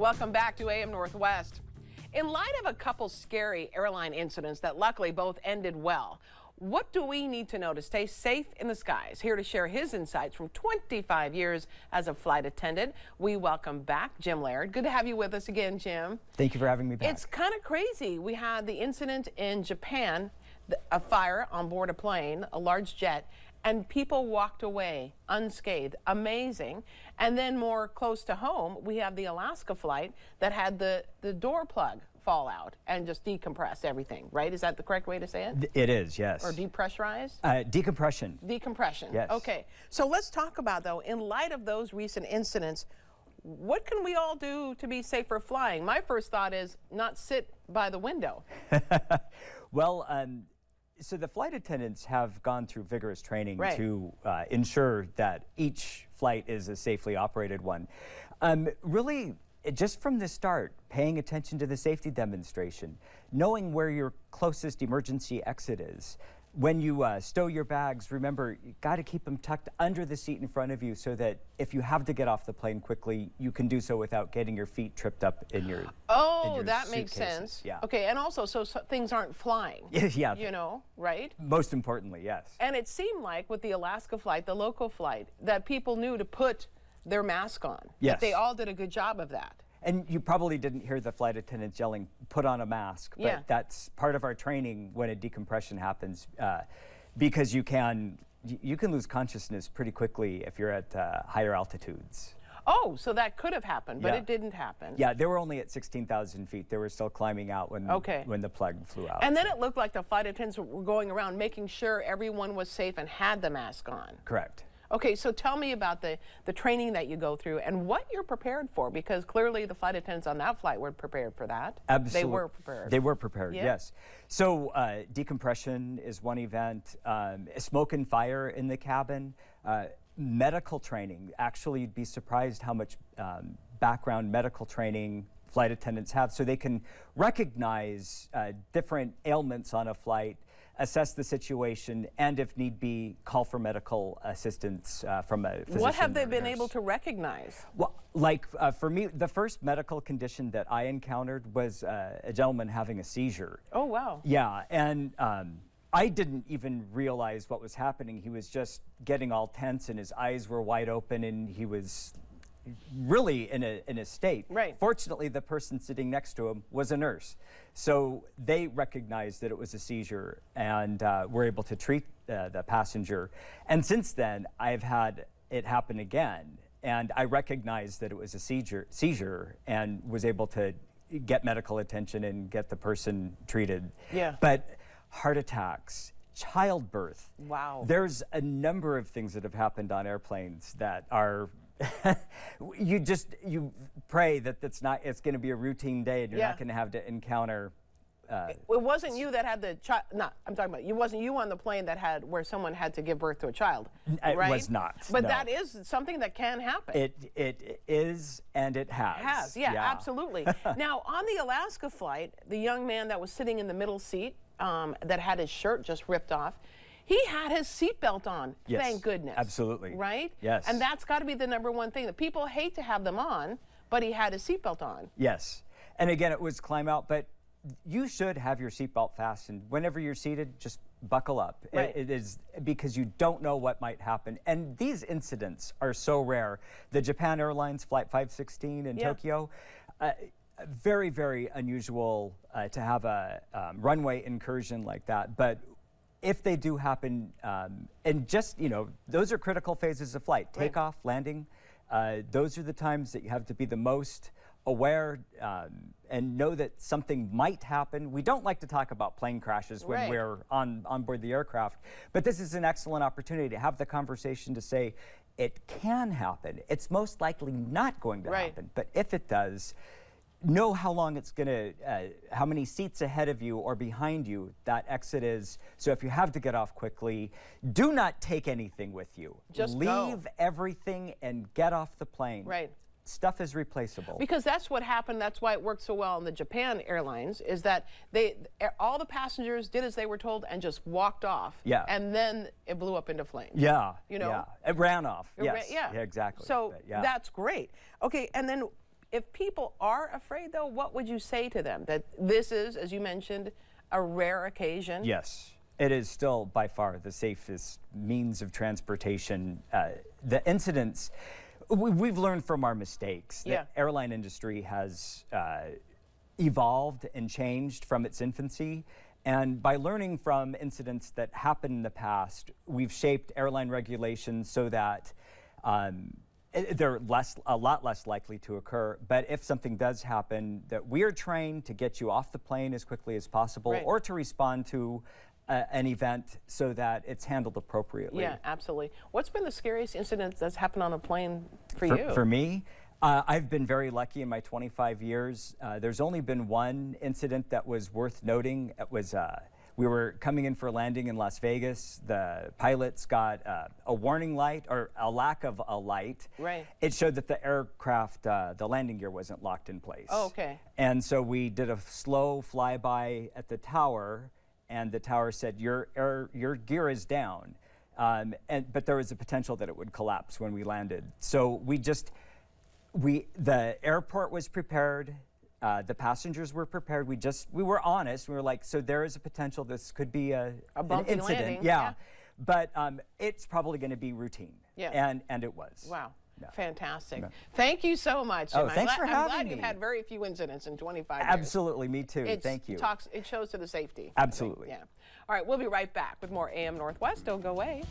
Welcome back to AM Northwest. In light of a couple scary airline incidents that luckily both ended well, what do we need to know to stay safe in the skies? Here to share his insights from 25 years as a flight attendant, we welcome back Jim Laird. Good to have you with us again, Jim. Thank you for having me back. It's kind of crazy. We had the incident in Japan, a fire on board a plane, a large jet, and people walked away unscathed. Amazing. And then more close to home, we have the Alaska flight that had the door plug fall out and just decompress everything, right? Is that the correct way to say it? It is, yes. Or depressurized? Decompression. Decompression. Yes. Okay. So let's talk about, though, in light of those recent incidents, what can we all do to be safer flying? My first thought is not sit by the window. Well, so the flight attendants have gone through vigorous training Right. to ensure that each flight is a safely operated one. Really, just from the start, paying attention to the safety demonstration, knowing where your closest emergency exit is. When you stow your bags, remember, you got to keep them tucked under the seat in front of you so that if you have to get off the plane quickly, you can do so without getting your feet tripped up in your That makes sense. Yeah. Okay, and also so things aren't flying. Yeah. You know, right? Most importantly, yes. And it seemed like with the Alaska flight, the local flight, that people knew to put their mask on. Yes. That they all did a good job of that. And you probably didn't hear the flight attendants yelling, put on a mask, but Yeah. that's part of our training when a decompression happens, because you can lose consciousness pretty quickly if you're at higher altitudes. Oh, so that could have happened, but Yeah. it didn't happen. Yeah, they were only at 16,000 feet. They were still climbing out when the plug flew out. And then it looked like the flight attendants were going around making sure everyone was safe and had the mask on. Correct. Okay, so tell me about the training that you go through and what you're prepared for, because clearly the flight attendants on that flight were prepared for that. Absolutely. They were prepared. They were prepared, Yeah. yes. So decompression is one event, smoke and fire in the cabin, medical training. Actually, you'd be surprised how much background medical training flight attendants have, so they can recognize different ailments on a flight, assess the situation, and if need be, call for medical assistance from a physician. What have they or been nurse. able to recognize? Well, like for me, the first medical condition that I encountered was a gentleman having a seizure. Oh, wow. Yeah, and I didn't even realize what was happening. He was just getting all tense, and his eyes were wide open, and he was really in a state. Right. Fortunately, the person sitting next to him was a nurse, so they recognized that it was a seizure and were able to treat the passenger. And since then, I've had it happen again, and I recognized that it was a seizure and was able to get medical attention and get the person treated. Yeah. But heart attacks, childbirth. Wow. There's a number of things that have happened on airplanes that are you pray that it's going to be a routine day and you're not going to have to encounter. It wasn't you that had the child. No, I'm talking about you. Wasn't you on the plane that had where someone had to give birth to a child? It right? was not. But no. that is something that can happen. It is, and it has. It has, yeah. Absolutely. Now, on the Alaska flight, the young man that was sitting in the middle seat that had his shirt just ripped off, he had his seatbelt on. Yes, thank goodness. absolutely. Right? Yes. And that's got to be the number one thing that people hate to have them on, but he had his seatbelt on. Yes. And again, it was climb out, but you should have your seatbelt fastened. Whenever you're seated, just buckle up. Right. It is because you don't know what might happen. And these incidents are so rare. The Japan Airlines Flight 516 in Tokyo, very, very unusual to have a runway incursion like that. But if they do happen, and just, those are critical phases of flight. Takeoff, landing, those are the times that you have to be the most aware and know that something might happen. We don't like to talk about plane crashes when we're on board the aircraft, but this is an excellent opportunity to have the conversation to say, it can happen. It's most likely not going to happen, but if it does, know how long it's going to, how many seats ahead of you or behind you that exit is. So if you have to get off quickly, do not take anything with you. Just leave everything and get off the plane. Right. Stuff is replaceable. Because that's what happened. That's why it worked so well on the Japan Airlines, is that all the passengers did as they were told and just walked off. Yeah. And then it blew up into flames. Yeah. You know? Yeah. It ran off. Yes. Yeah. Yeah, exactly. So But, yeah. that's great. Okay, and then If people are afraid, though, what would you say to them? That this is, as you mentioned, a rare occasion? Yes. It is still by far the safest means of transportation. The incidents, we've learned from our mistakes. Yeah. The airline industry has evolved and changed from its infancy. And by learning from incidents that happened in the past, we've shaped airline regulations so that they're a lot less likely to occur. But if something does happen, that we are trained to get you off the plane as quickly as possible, Right. or to respond to an event so that it's handled appropriately. Yeah, absolutely. What's been the scariest incident that's happened on a plane for you? For me, I've been very lucky in my 25 years. There's only been one incident that was worth noting. It was we were coming in for a landing in Las Vegas. The pilots got a warning light, or a lack of a light. Right. It showed that the aircraft, the landing gear wasn't locked in place. Oh, okay. And so we did a slow flyby at the tower, and the tower said, your gear is down. But there was a potential that it would collapse when we landed. So the airport was prepared, the passengers were prepared. We were honest. We were like, so there is a potential this could be an bumpy incident. landing, Yeah. yeah. But it's probably going to be routine. Yeah. And it was. Wow. Yeah. Fantastic. Yeah. Thank you so much. Oh, Jim. thanks for I'm having glad me. you've had very few incidents in 25 years. Absolutely, me too. Thank you. It shows to the safety. Absolutely. Yeah. All right, we'll be right back with more AM Northwest. Don't go away.